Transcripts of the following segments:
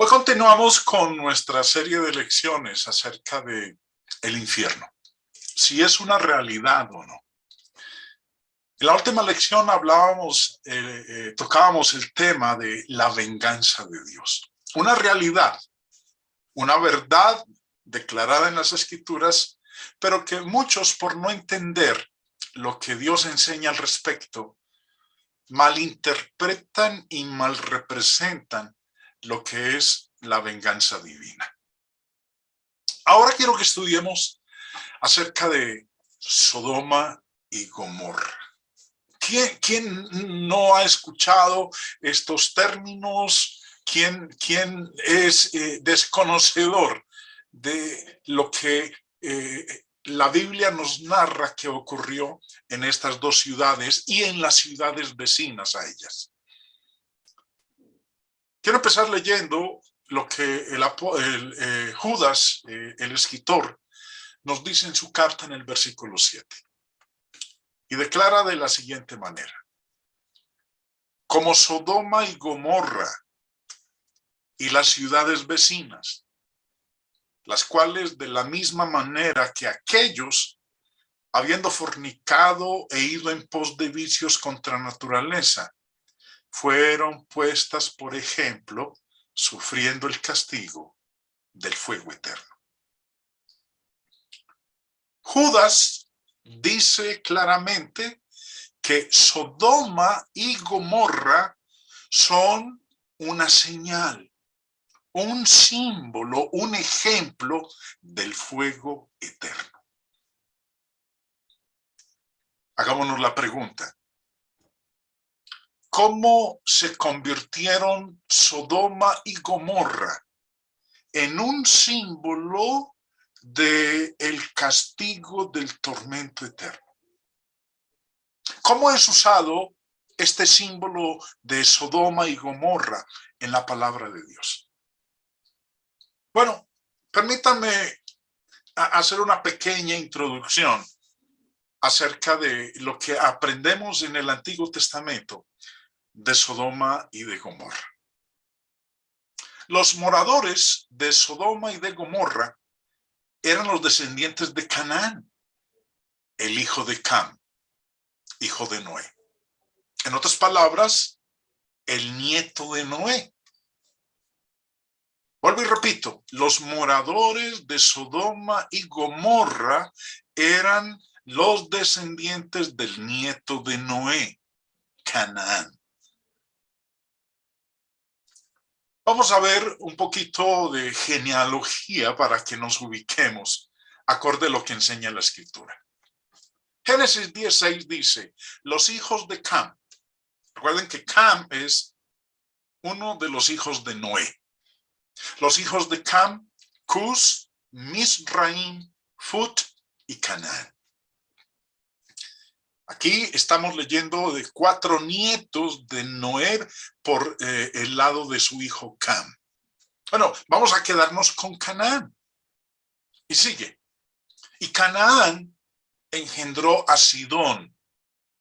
Hoy continuamos con nuestra serie de lecciones acerca de el infierno, si es una realidad o no. En la última lección tocábamos el tema de la venganza de Dios. Una realidad, una verdad declarada en las Escrituras, pero que muchos, por no entender lo que Dios enseña al respecto, malinterpretan y malrepresentan lo que es la venganza divina. Ahora quiero que estudiemos acerca de Sodoma y Gomorra. ¿Quién no ha escuchado estos términos? ¿Quién es desconocedor de lo que la Biblia nos narra que ocurrió en estas dos ciudades y en las ciudades vecinas a ellas? Quiero empezar leyendo lo que Judas, el escritor, nos dice en su carta en el versículo 7. Y declara de la siguiente manera: como Sodoma y Gomorra y las ciudades vecinas, las cuales de la misma manera que aquellos, habiendo fornicado e ido en pos de vicios contra naturaleza, fueron puestas por ejemplo, sufriendo el castigo del fuego eterno. Judas dice claramente que Sodoma y Gomorra son una señal, un símbolo, un ejemplo del fuego eterno. Hagámonos la pregunta: ¿cómo se convirtieron Sodoma y Gomorra en un símbolo del castigo del tormento eterno? ¿Cómo es usado este símbolo de Sodoma y Gomorra en la palabra de Dios? Bueno, permítanme hacer una pequeña introducción acerca de lo que aprendemos en el Antiguo Testamento de Sodoma y de Gomorra. Los moradores de Sodoma y de Gomorra eran los descendientes de Canaán, el hijo de Cam, hijo de Noé. En otras palabras, el nieto de Noé. Vuelvo y repito, los moradores de Sodoma y Gomorra eran los descendientes del nieto de Noé, Canaán. Vamos a ver un poquito de genealogía para que nos ubiquemos, acorde a lo que enseña la Escritura. Génesis 10:6 dice: los hijos de Cam. Recuerden que Cam es uno de los hijos de Noé. Los hijos de Cam: Cus, Misraim, Fut y Canaán. Aquí estamos leyendo de 4 nietos de Noé por el lado de su hijo Cam. Bueno, vamos a quedarnos con Canaán. Y sigue. Y Canaán engendró a Sidón,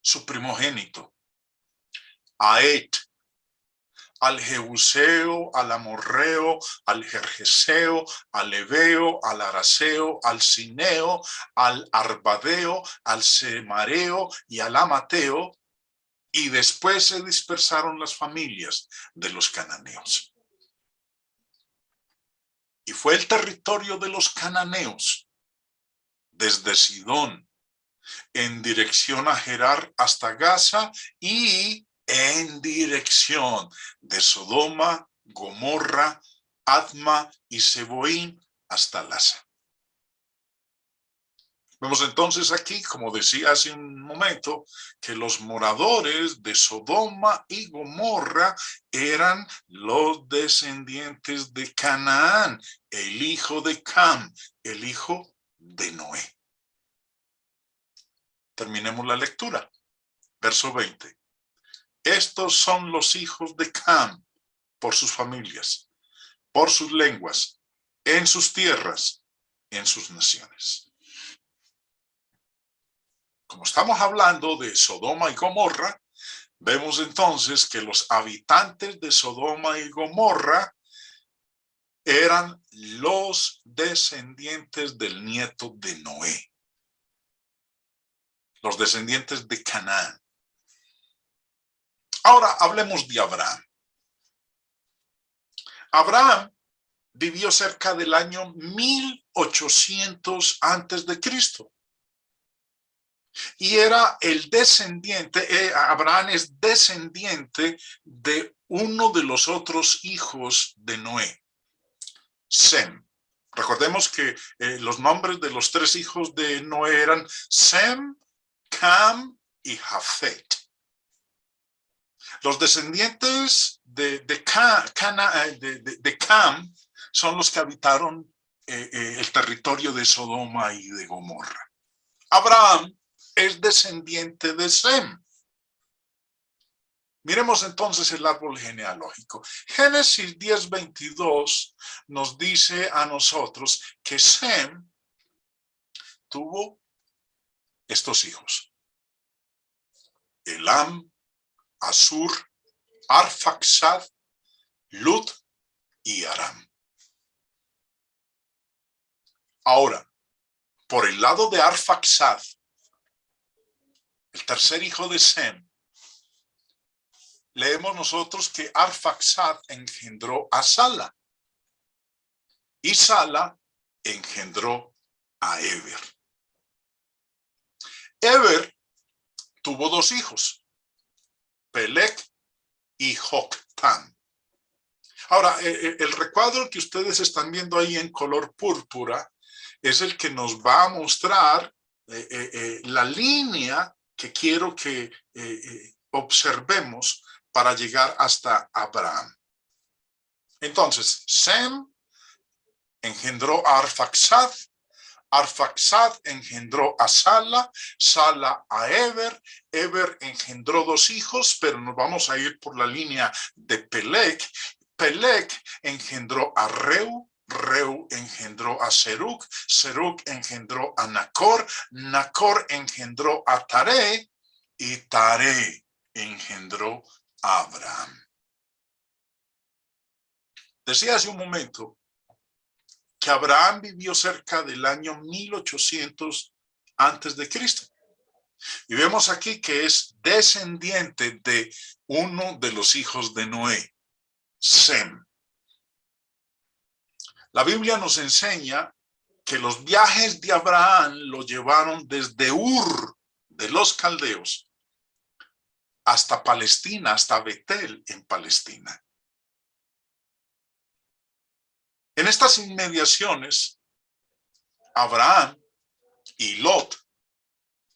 su primogénito, a Et, al Jebuseo, al Amorreo, al Gergeseo, al Ebeo, al Araseo, al Sineo, al Arbadeo, al Semareo y al Amateo, y después se dispersaron las familias de los cananeos. Y fue el territorio de los cananeos desde Sidón en dirección a Gerar hasta Gaza y en dirección de Sodoma, Gomorra, Adma y Seboín hasta Lasa. Vemos entonces aquí, como decía hace un momento, que los moradores de Sodoma y Gomorra eran los descendientes de Canaán, el hijo de Cam, el hijo de Noé. Terminemos la lectura. Verso 20. Estos son los hijos de Cam por sus familias, por sus lenguas, en sus tierras, en sus naciones. Como estamos hablando de Sodoma y Gomorra, vemos entonces que los habitantes de Sodoma y Gomorra eran los descendientes del nieto de Noé, los descendientes de Canaán. Ahora hablemos de Abraham. Abraham vivió cerca del año 1800 antes de Cristo. Y era el descendiente, Abraham es descendiente de uno de los otros hijos de Noé, Sem. Recordemos que los nombres de los tres hijos de Noé eran Sem, Cam y Jafet. Los descendientes de Cam son los que habitaron el territorio de Sodoma y de Gomorra. Abraham es descendiente de Sem. Miremos entonces el árbol genealógico. Génesis 10:22 nos dice a nosotros que Sem tuvo estos hijos: Elam, Asur, Arfaxad, Lud y Aram. Ahora, por el lado de Arfaxad, el tercer hijo de Sem, leemos nosotros que Arfaxad engendró a Sala y Sala engendró a Eber. Eber tuvo dos hijos, Pelec y Joctán. Ahora, el recuadro que ustedes están viendo ahí en color púrpura es el que nos va a mostrar la línea que quiero que observemos para llegar hasta Abraham. Entonces, Sem engendró a Arfaxad, Arfaxad engendró a Sala, Sala a Eber, Eber engendró dos hijos, pero nos vamos a ir por la línea de Pelec. Pelec engendró a Reu, Reu engendró a Serug, Serug engendró a Nacor, Nacor engendró a Taré y Taré engendró a Abraham. Decía hace un momento que Abraham vivió cerca del año 1800 antes de Cristo. Y vemos aquí que es descendiente de uno de los hijos de Noé, Sem. La Biblia nos enseña que los viajes de Abraham lo llevaron desde Ur de los caldeos hasta Palestina, hasta Betel en Palestina. En estas inmediaciones, Abraham y Lot,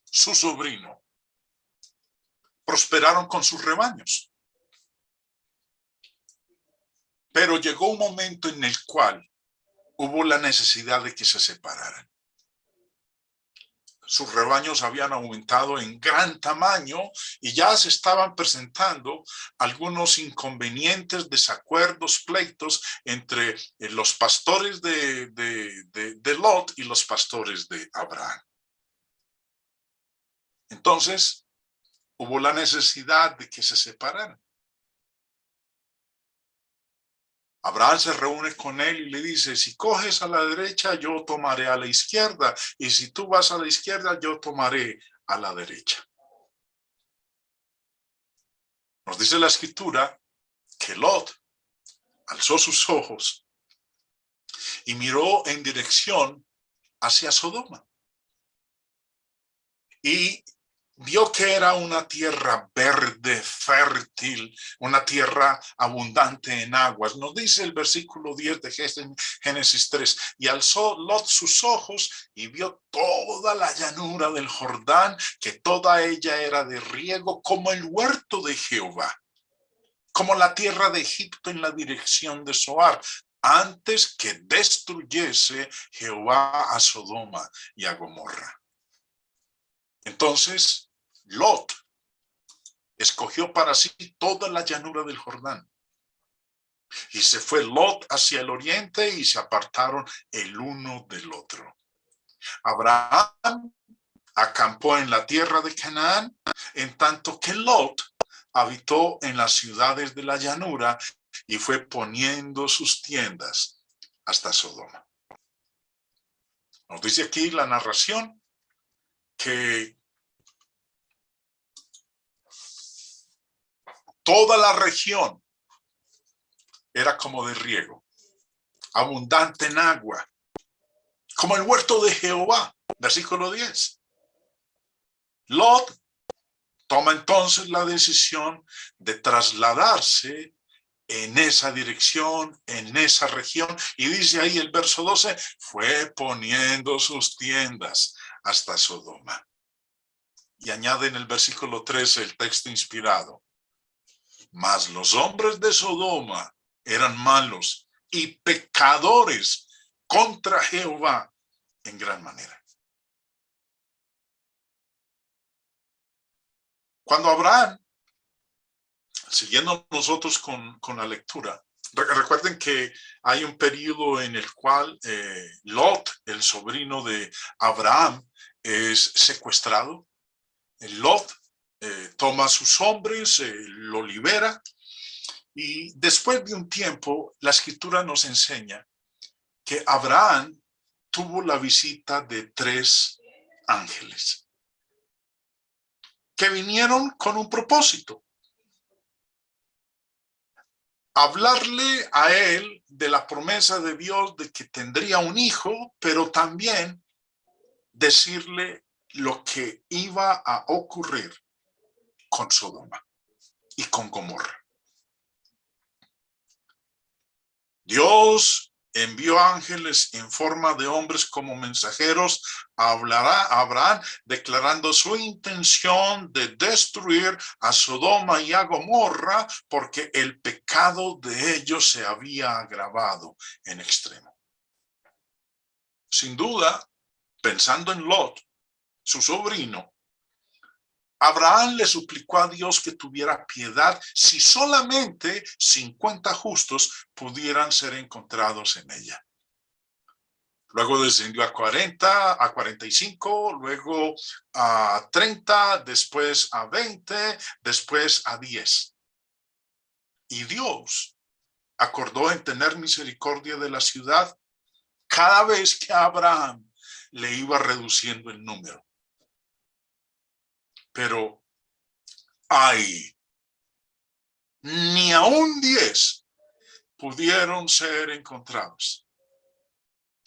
su sobrino, prosperaron con sus rebaños. Pero llegó un momento en el cual hubo la necesidad de que se separaran. Sus rebaños habían aumentado en gran tamaño y ya se estaban presentando algunos inconvenientes, desacuerdos, pleitos entre los pastores de Lot y los pastores de Abraham. Entonces, hubo la necesidad de que se separaran. Abraham se reúne con él y le dice: si coges a la derecha, yo tomaré a la izquierda, y si tú vas a la izquierda, yo tomaré a la derecha. Nos dice la escritura que Lot alzó sus ojos y miró en dirección hacia Sodoma. Y vio que era una tierra verde, fértil, una tierra abundante en aguas. Nos dice el versículo 10 de Génesis 3, y alzó Lot sus ojos y vio toda la llanura del Jordán, que toda ella era de riego como el huerto de Jehová, como la tierra de Egipto en la dirección de Zoar, antes que destruyese Jehová a Sodoma y a Gomorra. Entonces, Lot escogió para sí toda la llanura del Jordán. Y se fue Lot hacia el oriente y se apartaron el uno del otro. Abraham acampó en la tierra de Canaán, en tanto que Lot habitó en las ciudades de la llanura y fue poniendo sus tiendas hasta Sodoma. Nos dice aquí la narración que toda la región era como de riego, abundante en agua, como el huerto de Jehová, versículo 10. Lot toma entonces la decisión de trasladarse en esa dirección, en esa región, y dice ahí el verso 12, fue poniendo sus tiendas hasta Sodoma. Y añade en el versículo 13 el texto inspirado, mas los hombres de Sodoma eran malos y pecadores contra Jehová en gran manera. Cuando Abraham, siguiendo nosotros con la lectura, recuerden que hay un periodo en el cual Lot, el sobrino de Abraham, es secuestrado. Lot toma a sus hombres, lo libera, y después de un tiempo la escritura nos enseña que Abraham tuvo la visita de 3 ángeles que vinieron con un propósito: hablarle a él de la promesa de Dios de que tendría un hijo, pero también decirle lo que iba a ocurrir con Sodoma y con Gomorra. Dios envió ángeles en forma de hombres como mensajeros a Abraham, declarando su intención de destruir a Sodoma y a Gomorra porque el pecado de ellos se había agravado en extremo. Sin duda, pensando en Lot, su sobrino, Abraham le suplicó a Dios que tuviera piedad si solamente 50 justos pudieran ser encontrados en ella. Luego descendió a 40, a 45, luego a 30, después a 20, después a 10. Y Dios acordó en tener misericordia de la ciudad cada vez que a Abraham le iba reduciendo el número. Pero ni aún 10 pudieron ser encontrados.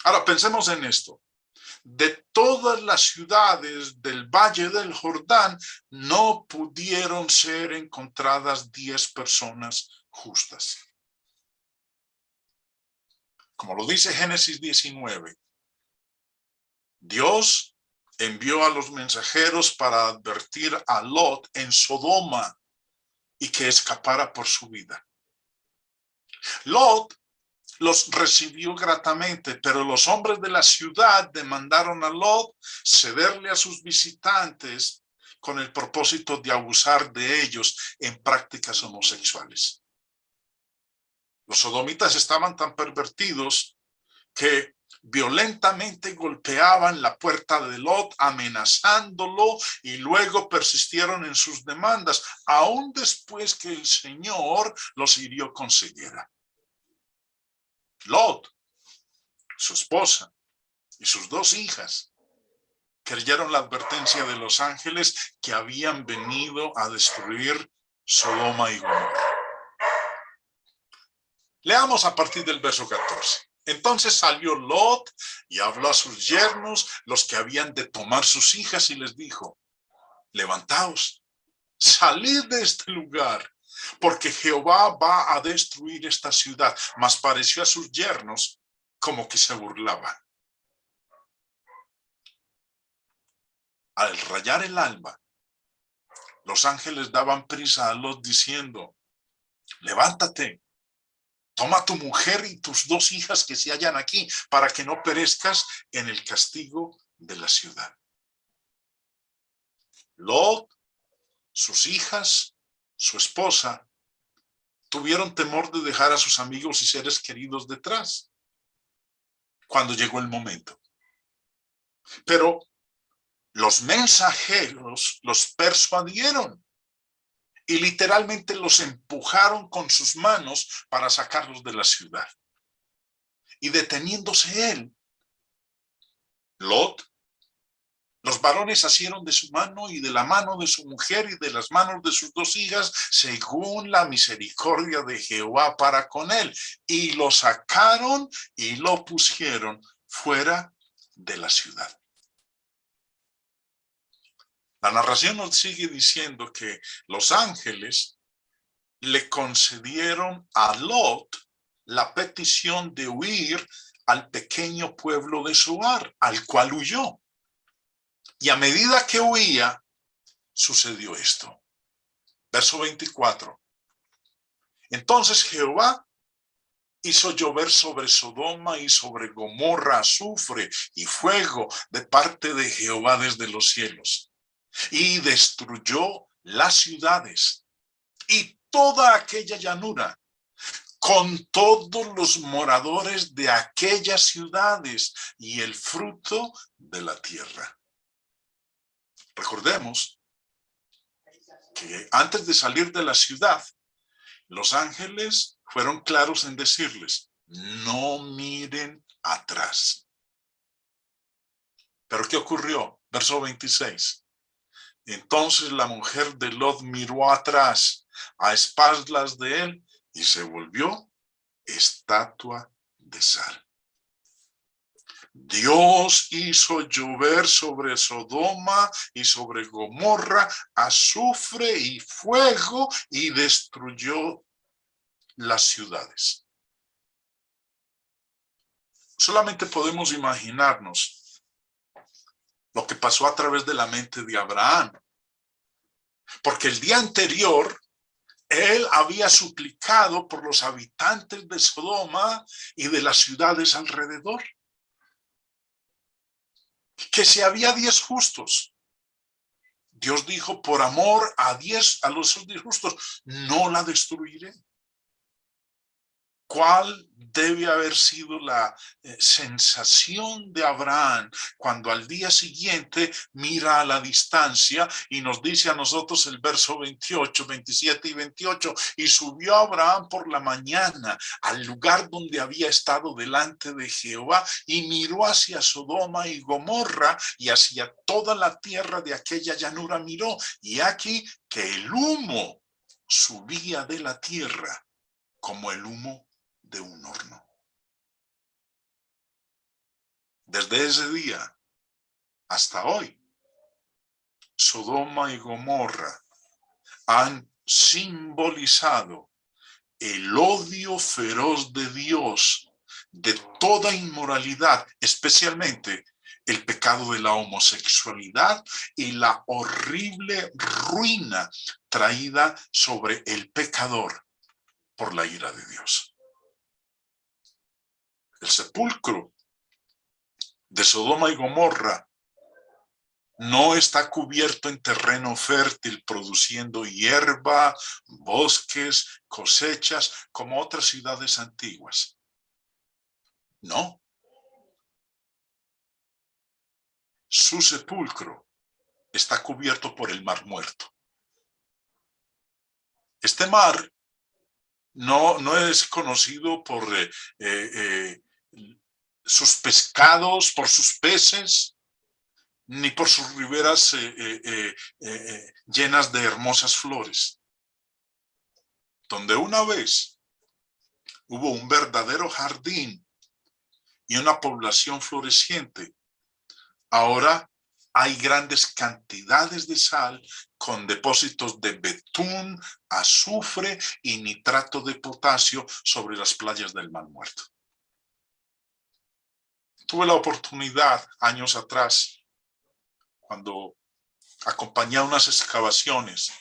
Ahora pensemos en esto. De todas las ciudades del Valle del Jordán, no pudieron ser encontradas 10 personas justas. Como lo dice Génesis 19, Dios envió a los mensajeros para advertir a Lot en Sodoma y que escapara por su vida. Lot los recibió gratamente, pero los hombres de la ciudad demandaron a Lot cederle a sus visitantes con el propósito de abusar de ellos en prácticas homosexuales. Los sodomitas estaban tan pervertidos que violentamente golpeaban la puerta de Lot amenazándolo y luego persistieron en sus demandas, aún después que el Señor los hirió con ceguera. Lot, su esposa y sus 2 hijas creyeron la advertencia de los ángeles que habían venido a destruir Sodoma y Gomorra. Leamos a partir del verso 14. Entonces salió Lot y habló a sus yernos, los que habían de tomar sus hijas, y les dijo: levantaos, salid de este lugar, porque Jehová va a destruir esta ciudad. Mas pareció a sus yernos como que se burlaban. Al rayar el alba, los ángeles daban prisa a Lot diciendo: levántate, toma tu mujer y tus 2 hijas que se hallan aquí, para que no perezcas en el castigo de la ciudad. Lot, sus hijas, su esposa, tuvieron temor de dejar a sus amigos y seres queridos detrás cuando llegó el momento. Pero los mensajeros los persuadieron y literalmente los empujaron con sus manos para sacarlos de la ciudad. Y deteniéndose él, Lot, los varones asieron de su mano y de la mano de su mujer y de las manos de sus dos hijas, según la misericordia de Jehová para con él. Y lo sacaron y lo pusieron fuera de la ciudad. La narración nos sigue diciendo que los ángeles le concedieron a Lot la petición de huir al pequeño pueblo de Zoar, al cual huyó. Y a medida que huía, sucedió esto. Verso 24. Entonces Jehová hizo llover sobre Sodoma y sobre Gomorra azufre y fuego de parte de Jehová desde los cielos. Y destruyó las ciudades y toda aquella llanura, con todos los moradores de aquellas ciudades y el fruto de la tierra. Recordemos que antes de salir de la ciudad, los ángeles fueron claros en decirles, no miren atrás. ¿Pero qué ocurrió? Verso 26. Entonces la mujer de Lot miró atrás, a espaldas de él, y se volvió estatua de sal. Dios hizo llover sobre Sodoma y sobre Gomorra azufre y fuego y destruyó las ciudades. Solamente podemos imaginarnos lo que pasó a través de la mente de Abraham. Porque el día anterior, él había suplicado por los habitantes de Sodoma y de las ciudades alrededor. Que si había 10 justos, Dios dijo, por amor a los 10 justos, no la destruiré. ¿Cuál debe haber sido la sensación de Abraham cuando al día siguiente mira a la distancia y nos dice a nosotros el verso 28, 27 y 28, y subió Abraham por la mañana al lugar donde había estado delante de Jehová y miró hacia Sodoma y Gomorra y hacia toda la tierra de aquella llanura miró, y aquí que el humo subía de la tierra como el humo de un horno. Desde ese día hasta hoy, Sodoma y Gomorra han simbolizado el odio feroz de Dios de toda inmoralidad, especialmente el pecado de la homosexualidad y la horrible ruina traída sobre el pecador por la ira de Dios. El sepulcro de Sodoma y Gomorra no está cubierto en terreno fértil, produciendo hierba, bosques, cosechas, como otras ciudades antiguas. No. Su sepulcro está cubierto por el Mar Muerto. Este mar no es conocido por sus pescados, por sus peces, ni por sus riberas llenas de hermosas flores. Donde una vez hubo un verdadero jardín y una población floreciente, ahora hay grandes cantidades de sal con depósitos de betún, azufre y nitrato de potasio sobre las playas del Mar Muerto. Tuve la oportunidad años atrás, cuando acompañé a unas excavaciones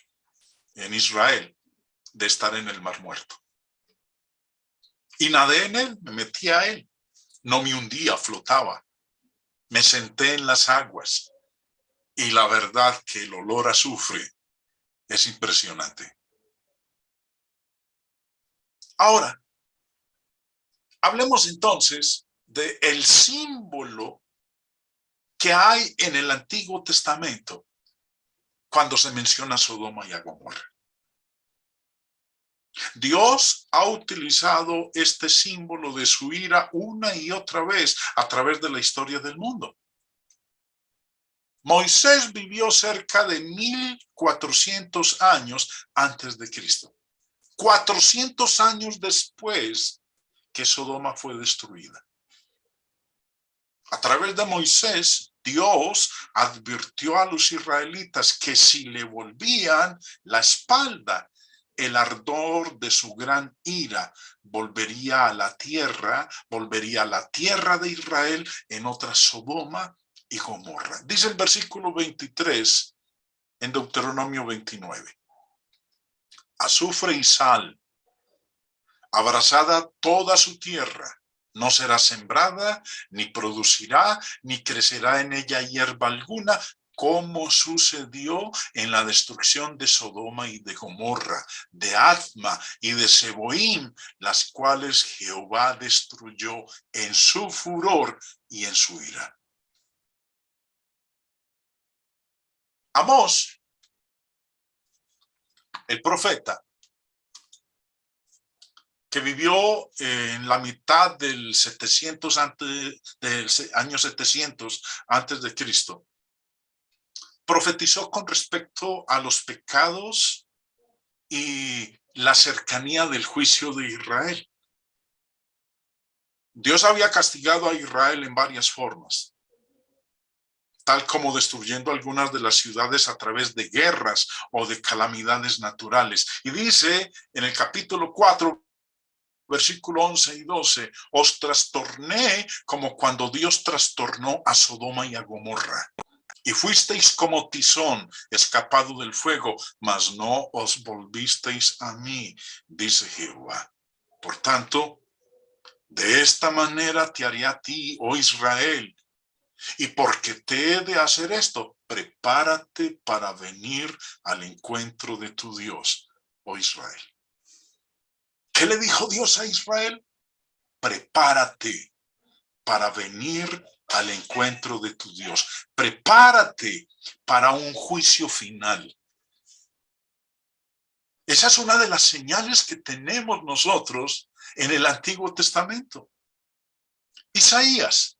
en Israel, de estar en el Mar Muerto. Y nadé en él, me metí a él. No me hundía, flotaba. Me senté en las aguas. Y la verdad que el olor a azufre es impresionante. Ahora, hablemos entonces del símbolo que hay en el Antiguo Testamento cuando se menciona Sodoma y Gomorra. Dios ha utilizado este símbolo de su ira una y otra vez a través de la historia del mundo. Moisés vivió cerca de 1400 años antes de Cristo. 400 años después que Sodoma fue destruida. A través de Moisés, Dios advirtió a los israelitas que si le volvían la espalda, el ardor de su gran ira volvería a la tierra de Israel en otra Sodoma y Gomorra. Dice el versículo 23 en Deuteronomio 29. Azufre y sal, abrazada toda su tierra, no será sembrada, ni producirá, ni crecerá en ella hierba alguna, como sucedió en la destrucción de Sodoma y de Gomorra, de Adma y de Seboim, las cuales Jehová destruyó en su furor y en su ira. Amós, el profeta, que vivió en la mitad del 700 del año 700 antes de Cristo, profetizó con respecto a los pecados y la cercanía del juicio de Israel. Dios había castigado a Israel en varias formas, tal como destruyendo algunas de las ciudades a través de guerras o de calamidades naturales. Y dice en el capítulo 4, versículo 11 y 12, os trastorné como cuando Dios trastornó a Sodoma y a Gomorra. Y fuisteis como tizón escapado del fuego, mas no os volvisteis a mí, dice Jehová. Por tanto, de esta manera te haré a ti, oh Israel, y porque te he de hacer esto, prepárate para venir al encuentro de tu Dios, oh Israel. ¿Qué le dijo Dios a Israel? Prepárate para venir al encuentro de tu Dios. Prepárate para un juicio final. Esa es una de las señales que tenemos nosotros en el Antiguo Testamento. Isaías,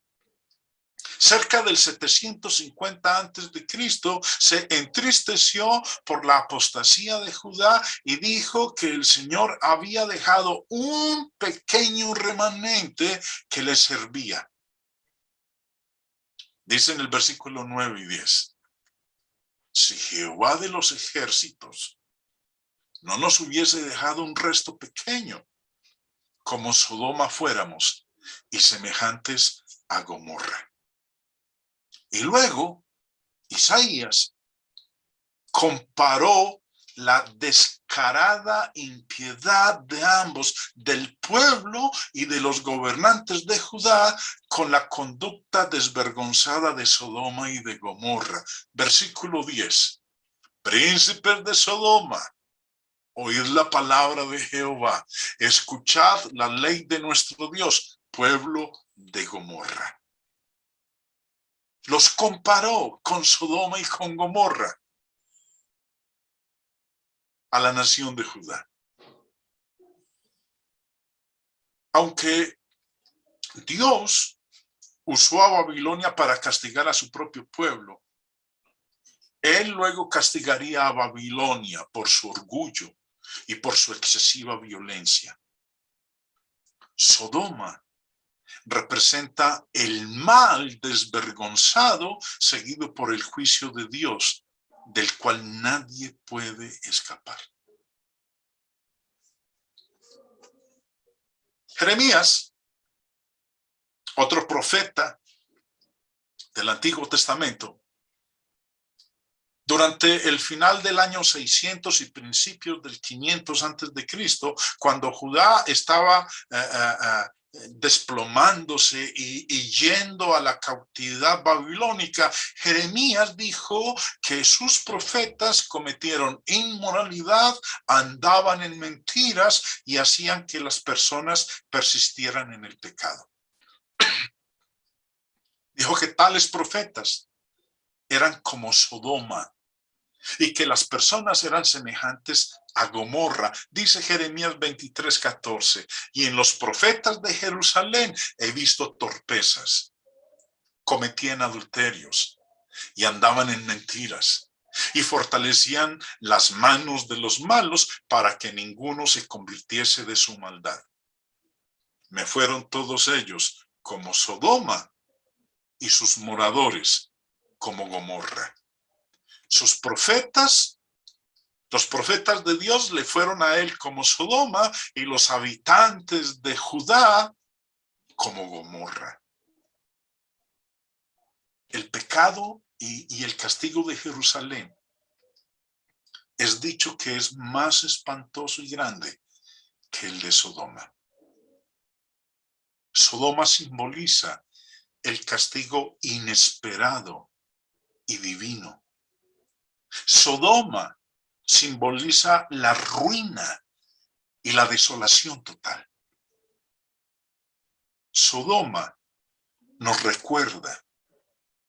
cerca del 750 antes de Cristo, se entristeció por la apostasía de Judá y dijo que el Señor había dejado un pequeño remanente que le servía. Dice en el versículo 9 y 10, si Jehová de los ejércitos no nos hubiese dejado un resto pequeño, como Sodoma fuéramos, y semejantes a Gomorra. Y luego, Isaías comparó la descarada impiedad de ambos, del pueblo y de los gobernantes de Judá, con la conducta desvergonzada de Sodoma y de Gomorra. Versículo 10. Príncipes de Sodoma, oíd la palabra de Jehová, escuchad la ley de nuestro Dios, pueblo de Gomorra. Los comparó con Sodoma y con Gomorra a la nación de Judá. Aunque Dios usó a Babilonia para castigar a su propio pueblo, Él luego castigaría a Babilonia por su orgullo y por su excesiva violencia. Sodoma representa el mal desvergonzado seguido por el juicio de Dios, del cual nadie puede escapar. Jeremías, otro profeta del Antiguo Testamento, durante el final del año 600 y principios del 500 antes de Cristo, cuando Judá estaba desplomándose y yendo a la cautividad babilónica, Jeremías dijo que sus profetas cometieron inmoralidad, andaban en mentiras y hacían que las personas persistieran en el pecado. Dijo que tales profetas eran como Sodoma, y que las personas eran semejantes a Gomorra. Dice Jeremías 23:14, y en los profetas de Jerusalén he visto torpezas, cometían adulterios y andaban en mentiras, y fortalecían las manos de los malos para que ninguno se convirtiese de su maldad. Me fueron todos ellos como Sodoma y sus moradores como Gomorra. Sus profetas, los profetas de Dios le fueron a él como Sodoma y los habitantes de Judá como Gomorra. El pecado y el castigo de Jerusalén es dicho que es más espantoso y grande que el de Sodoma. Sodoma simboliza el castigo inesperado y divino. Sodoma simboliza la ruina y la desolación total. Sodoma nos recuerda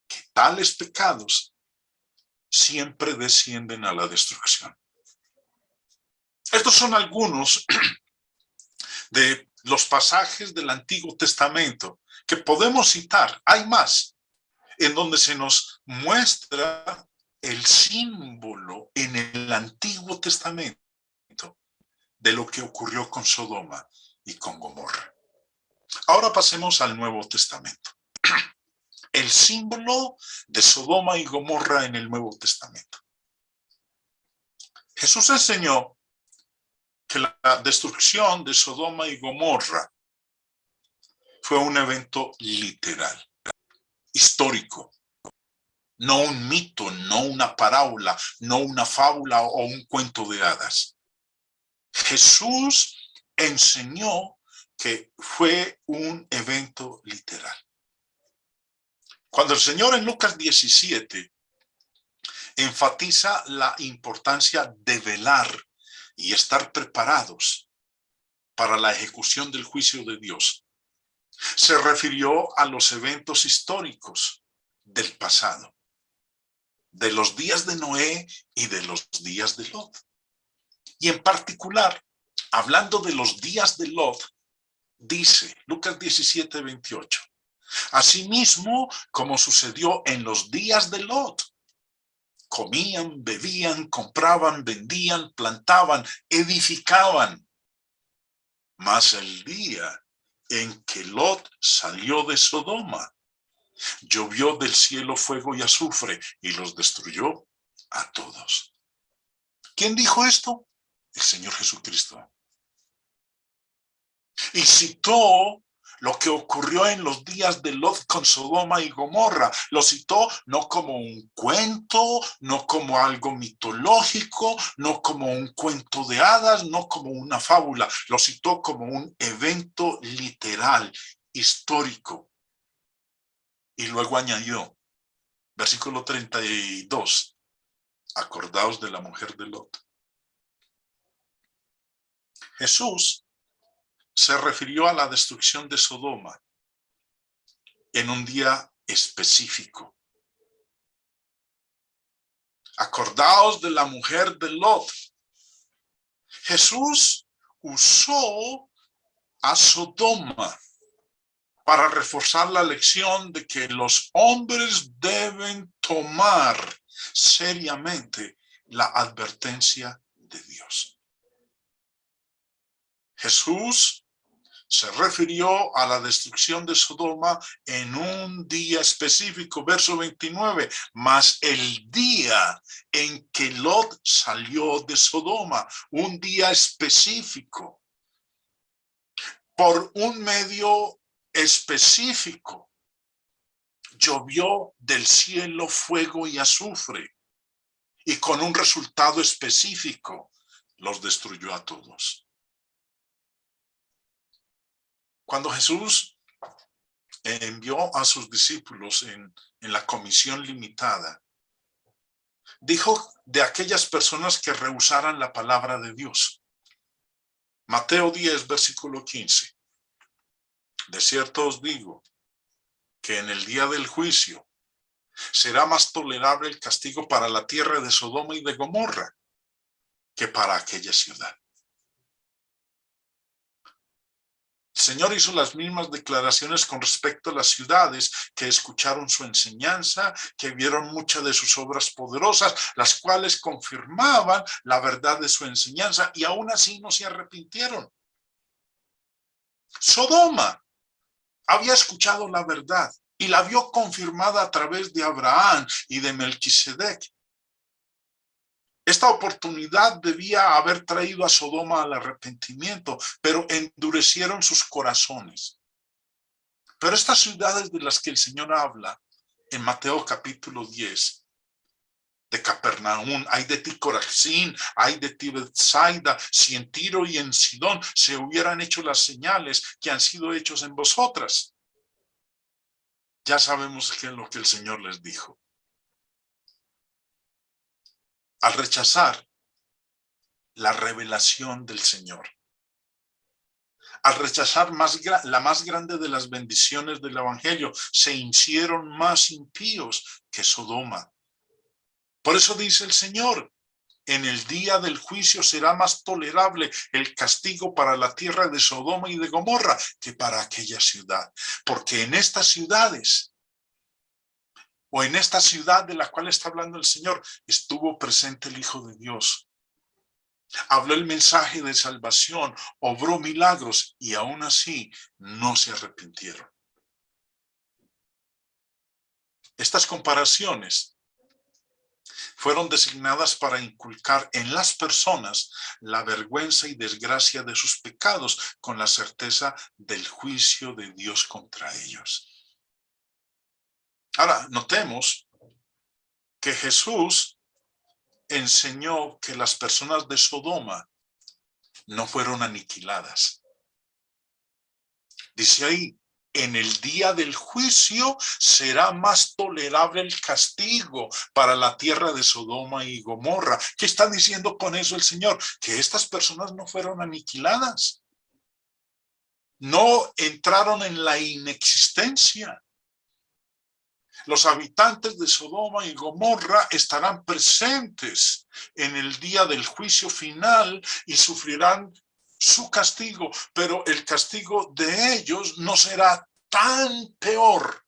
que tales pecados siempre descienden a la destrucción. Estos son algunos de los pasajes del Antiguo Testamento que podemos citar. Hay más, en donde se nos muestra el símbolo en el Antiguo Testamento de lo que ocurrió con Sodoma y con Gomorra. Ahora pasemos al Nuevo Testamento. El símbolo de Sodoma y Gomorra en el Nuevo Testamento. Jesús enseñó que la destrucción de Sodoma y Gomorra fue un evento literal, histórico, no un mito, no una parábola, no una fábula o un cuento de hadas. Jesús enseñó que fue un evento literal. Cuando el Señor en Lucas 17 enfatiza la importancia de velar y estar preparados para la ejecución del juicio de Dios, se refirió a los eventos históricos del pasado, de los días de Noé y de los días de Lot. Y en particular, hablando de los días de Lot, dice Lucas 17:28, asimismo como sucedió en los días de Lot, comían, bebían, compraban, vendían, plantaban, edificaban. Mas el día en que Lot salió de Sodoma, llovió del cielo fuego y azufre y los destruyó a todos. ¿Quién dijo esto? El Señor Jesucristo. Y citó lo que ocurrió en los días de Lot con Sodoma y Gomorra. Lo citó no como un cuento, no como algo mitológico, no como un cuento de hadas, no como una fábula. Lo citó como un evento literal, histórico. Y luego añadió, versículo 32, acordaos de la mujer de Lot. Jesús se refirió a la destrucción de Sodoma en un día específico. Acordaos de la mujer de Lot. Jesús usó a Sodoma para reforzar la lección de que los hombres deben tomar seriamente la advertencia de Dios. Jesús se refirió a la destrucción de Sodoma en un día específico, verso 29, mas el día en que Lot salió de Sodoma, un día específico, por un medio específico, llovió del cielo fuego y azufre, y con un resultado específico, los destruyó a todos. Cuando Jesús envió a sus discípulos en la comisión limitada, dijo de aquellas personas que rehusaran la palabra de Dios. Mateo 10, versículo 15. De cierto os digo que en el día del juicio será más tolerable el castigo para la tierra de Sodoma y de Gomorra que para aquella ciudad. El Señor hizo las mismas declaraciones con respecto a las ciudades que escucharon su enseñanza, que vieron muchas de sus obras poderosas, las cuales confirmaban la verdad de su enseñanza y aún así no se arrepintieron. Sodoma había escuchado la verdad y la vio confirmada a través de Abraham y de Melquisedec. Esta oportunidad debía haber traído a Sodoma al arrepentimiento, pero endurecieron sus corazones. Pero estas ciudades de las que el Señor habla en Mateo capítulo 10, de Capernaum, hay de ti Corazín, hay de ti Betsaida, si en Tiro y en Sidón se hubieran hecho las señales que han sido hechos en vosotras. Ya sabemos qué es lo que el Señor les dijo. Al rechazar la revelación del Señor, al rechazar la más grande de las bendiciones del Evangelio, se hicieron más impíos que Sodoma. Por eso dice el Señor, en el día del juicio será más tolerable el castigo para la tierra de Sodoma y de Gomorra que para aquella ciudad. Porque en estas ciudades, o en esta ciudad de la cual está hablando el Señor, estuvo presente el Hijo de Dios. Habló el mensaje de salvación, obró milagros y aún así no se arrepintieron. Estas comparaciones fueron designadas para inculcar en las personas la vergüenza y desgracia de sus pecados con la certeza del juicio de Dios contra ellos. Ahora, notemos que Jesús enseñó que las personas de Sodoma no fueron aniquiladas. Dice ahí, en el día del juicio será más tolerable el castigo para la tierra de Sodoma y Gomorra. ¿Qué está diciendo con eso el Señor? Que estas personas no fueron aniquiladas. No entraron en la inexistencia. Los habitantes de Sodoma y Gomorra estarán presentes en el día del juicio final y sufrirán su castigo, pero el castigo de ellos no será tan peor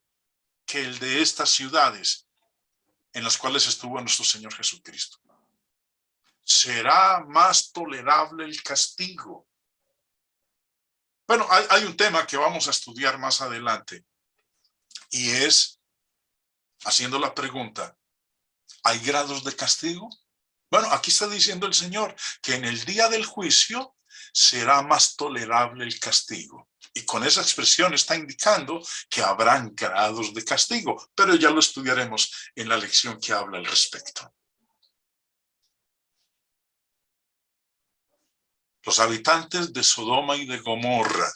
que el de estas ciudades en las cuales estuvo nuestro Señor Jesucristo. Será más tolerable el castigo. Bueno, hay un tema que vamos a estudiar más adelante y es haciendo la pregunta, ¿hay grados de castigo? Bueno, aquí está diciendo el Señor que en el día del juicio será más tolerable el castigo. Y con esa expresión está indicando que habrán grados de castigo, pero ya lo estudiaremos en la lección que habla al respecto. Los habitantes de Sodoma y de Gomorra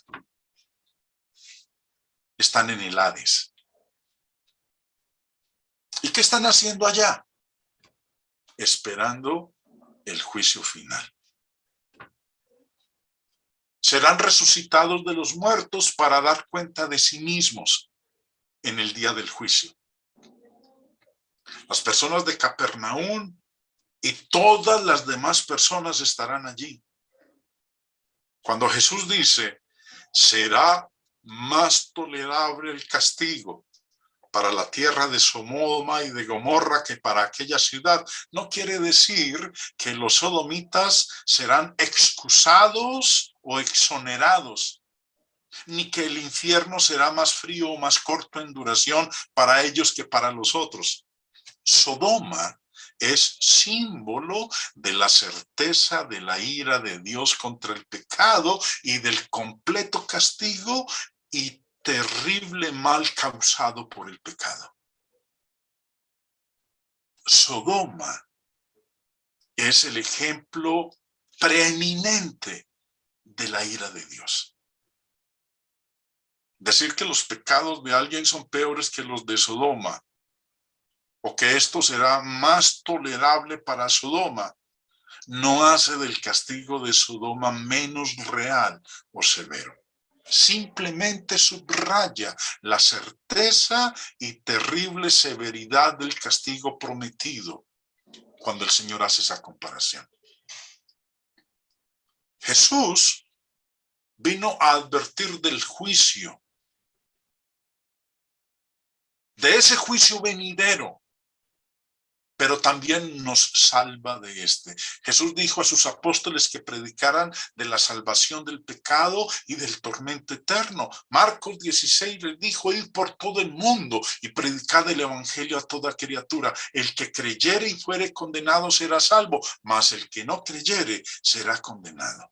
están en el Hades. ¿Y qué están haciendo allá? Esperando el juicio final. Serán resucitados de los muertos para dar cuenta de sí mismos en el día del juicio. Las personas de Capernaum y todas las demás personas estarán allí. Cuando Jesús dice, será más tolerable el castigo para la tierra de Sodoma y de Gomorra que para aquella ciudad, no quiere decir que los sodomitas serán excusados o exonerados, ni que el infierno será más frío o más corto en duración para ellos que para los otros. Sodoma es símbolo de la certeza de la ira de Dios contra el pecado y del completo castigo y terrible mal causado por el pecado. Sodoma es el ejemplo preeminente de la ira de Dios. Decir que los pecados de alguien son peores que los de Sodoma, o que esto será más tolerable para Sodoma, no hace del castigo de Sodoma menos real o severo. simplemente subraya la certeza y terrible severidad del castigo prometido cuando el Señor hace esa comparación. Jesús vino a advertir del juicio, de ese juicio venidero, pero también nos salva de este. Jesús dijo a sus apóstoles que predicaran de la salvación del pecado y del tormento eterno. Marcos 16 les dijo: id por todo el mundo y predicad el evangelio a toda criatura. El que creyere y fuere condenado será salvo, mas el que no creyere será condenado.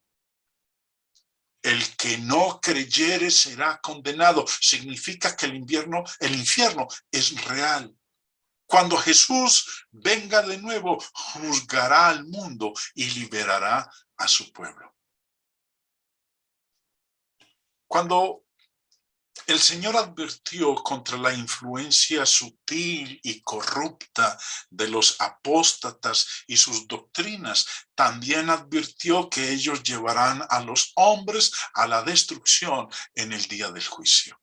El que no creyere será condenado. Significa que el infierno es real. Cuando Jesús venga de nuevo, juzgará al mundo y liberará a su pueblo. Cuando el Señor advirtió contra la influencia sutil y corrupta de los apóstatas y sus doctrinas, también advirtió que ellos llevarán a los hombres a la destrucción en el día del juicio.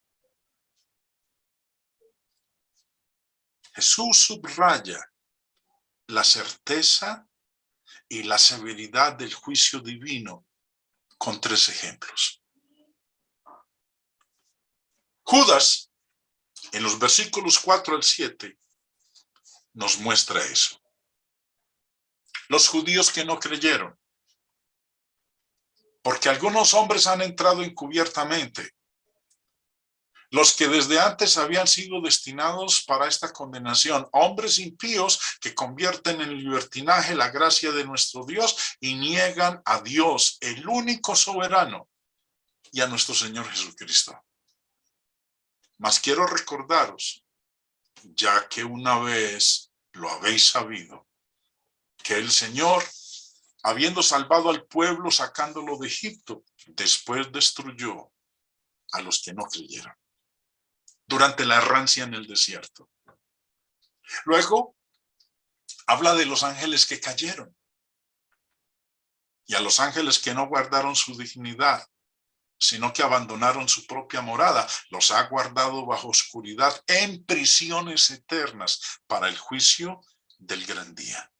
Jesús subraya la certeza y la severidad del juicio divino con 3 ejemplos. Judas, en los versículos 4 al 7, nos muestra eso. Los judíos que no creyeron, porque algunos hombres han entrado encubiertamente, los que desde antes habían sido destinados para esta condenación, hombres impíos que convierten en libertinaje la gracia de nuestro Dios y niegan a Dios, el único soberano, y a nuestro Señor Jesucristo. Mas quiero recordaros, ya que una vez lo habéis sabido, que el Señor, habiendo salvado al pueblo sacándolo de Egipto, después destruyó a los que no creyeron durante la errancia en el desierto. Luego habla de los ángeles que cayeron y a los ángeles que no guardaron su dignidad, sino que abandonaron su propia morada. Los ha guardado bajo oscuridad en prisiones eternas para el juicio del gran día.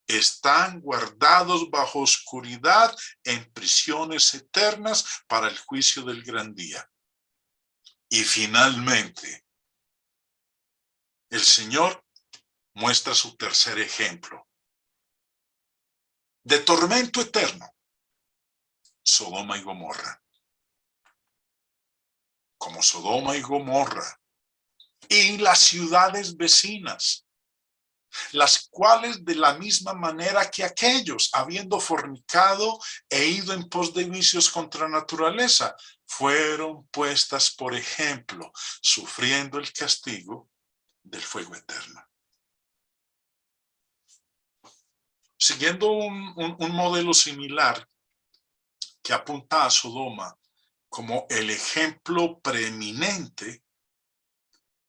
Están guardados bajo oscuridad en prisiones eternas para el juicio del gran día. Y finalmente, el Señor muestra su tercer ejemplo de tormento eterno: Sodoma y Gomorra. Como Sodoma y Gomorra y las ciudades vecinas, las cuales de la misma manera que aquellos, habiendo fornicado e ido en pos de vicios contra naturaleza, fueron puestas por ejemplo, sufriendo el castigo del fuego eterno. Siguiendo un modelo similar que apunta a Sodoma como el ejemplo preeminente,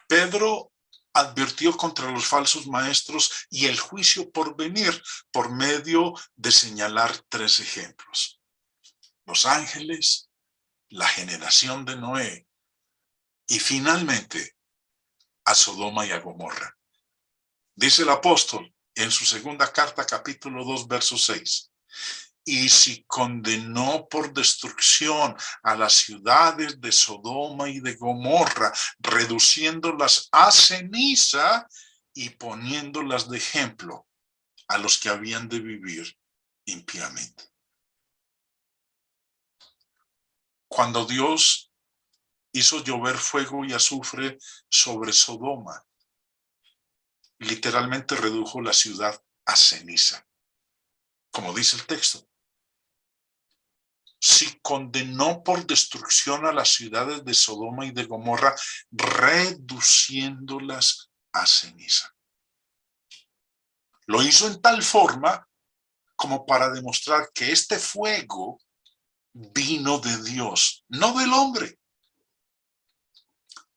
Pedro advirtió contra los falsos maestros y el juicio por venir por medio de señalar 3 ejemplos: los ángeles, la generación de Noé y finalmente a Sodoma y a Gomorra. Dice el apóstol en su segunda carta, capítulo 2, verso 6: y si condenó por destrucción a las ciudades de Sodoma y de Gomorra, reduciéndolas a ceniza y poniéndolas de ejemplo a los que habían de vivir impíamente. Cuando Dios hizo llover fuego y azufre sobre Sodoma, literalmente redujo la ciudad a ceniza, como dice el texto. Si condenó por destrucción a las ciudades de Sodoma y de Gomorra, reduciéndolas a ceniza. Lo hizo en tal forma como para demostrar que este fuego vino de Dios, no del hombre.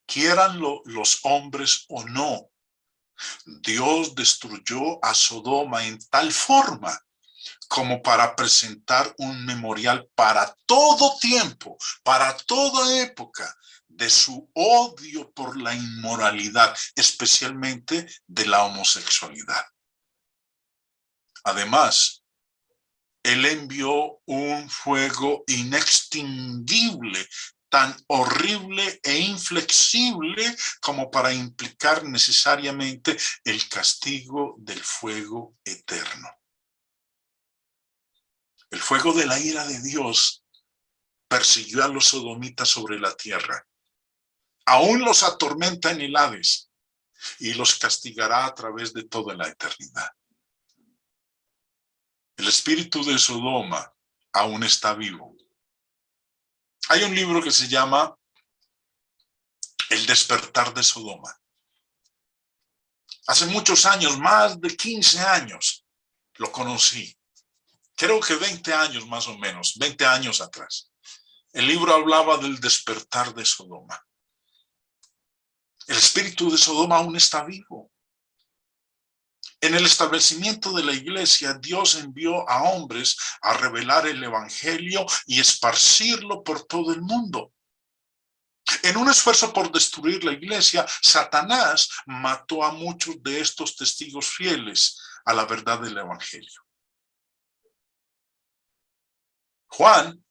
Quieran los hombres o no, Dios destruyó a Sodoma en tal forma como para presentar un memorial para todo tiempo, para toda época, de su odio por la inmoralidad, especialmente de la homosexualidad. Además, él envió un fuego inextinguible, tan horrible e inflexible como para implicar necesariamente el castigo del fuego eterno. El fuego de la ira de Dios persiguió a los sodomitas sobre la tierra. Aún los atormenta en el Hades y los castigará a través de toda la eternidad. El espíritu de Sodoma aún está vivo. Hay un libro que se llama El despertar de Sodoma. Hace muchos años, más de 15 años, lo conocí. Creo que 20 años más o menos, 20 años atrás. El libro hablaba del despertar de Sodoma. El espíritu de Sodoma aún está vivo. En el establecimiento de la iglesia, Dios envió a hombres a revelar el evangelio y esparcirlo por todo el mundo. En un esfuerzo por destruir la iglesia, Satanás mató a muchos de estos testigos fieles a la verdad del evangelio. Juan,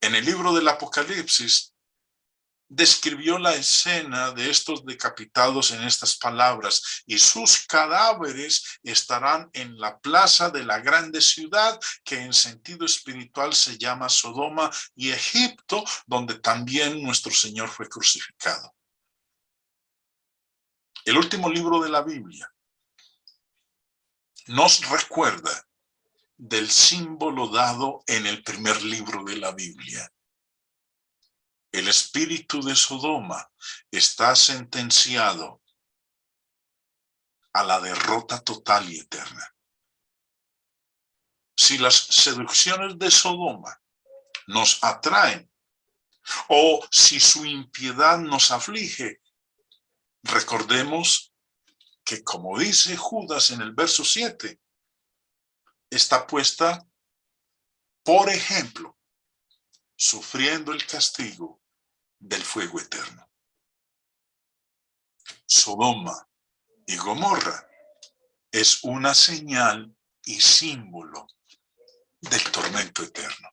en el libro del Apocalipsis, describió la escena de estos decapitados en estas palabras: y sus cadáveres estarán en la plaza de la grande ciudad, que en sentido espiritual se llama Sodoma y Egipto, donde también nuestro Señor fue crucificado. El último libro de la Biblia nos recuerda del símbolo dado en el primer libro de la Biblia. El espíritu de Sodoma está sentenciado a la derrota total y eterna. Si las seducciones de Sodoma nos atraen, o si su impiedad nos aflige, recordemos que, como dice Judas en el verso 7, está puesta, por ejemplo, sufriendo el castigo del fuego eterno. Sodoma y Gomorra es una señal y símbolo del tormento eterno.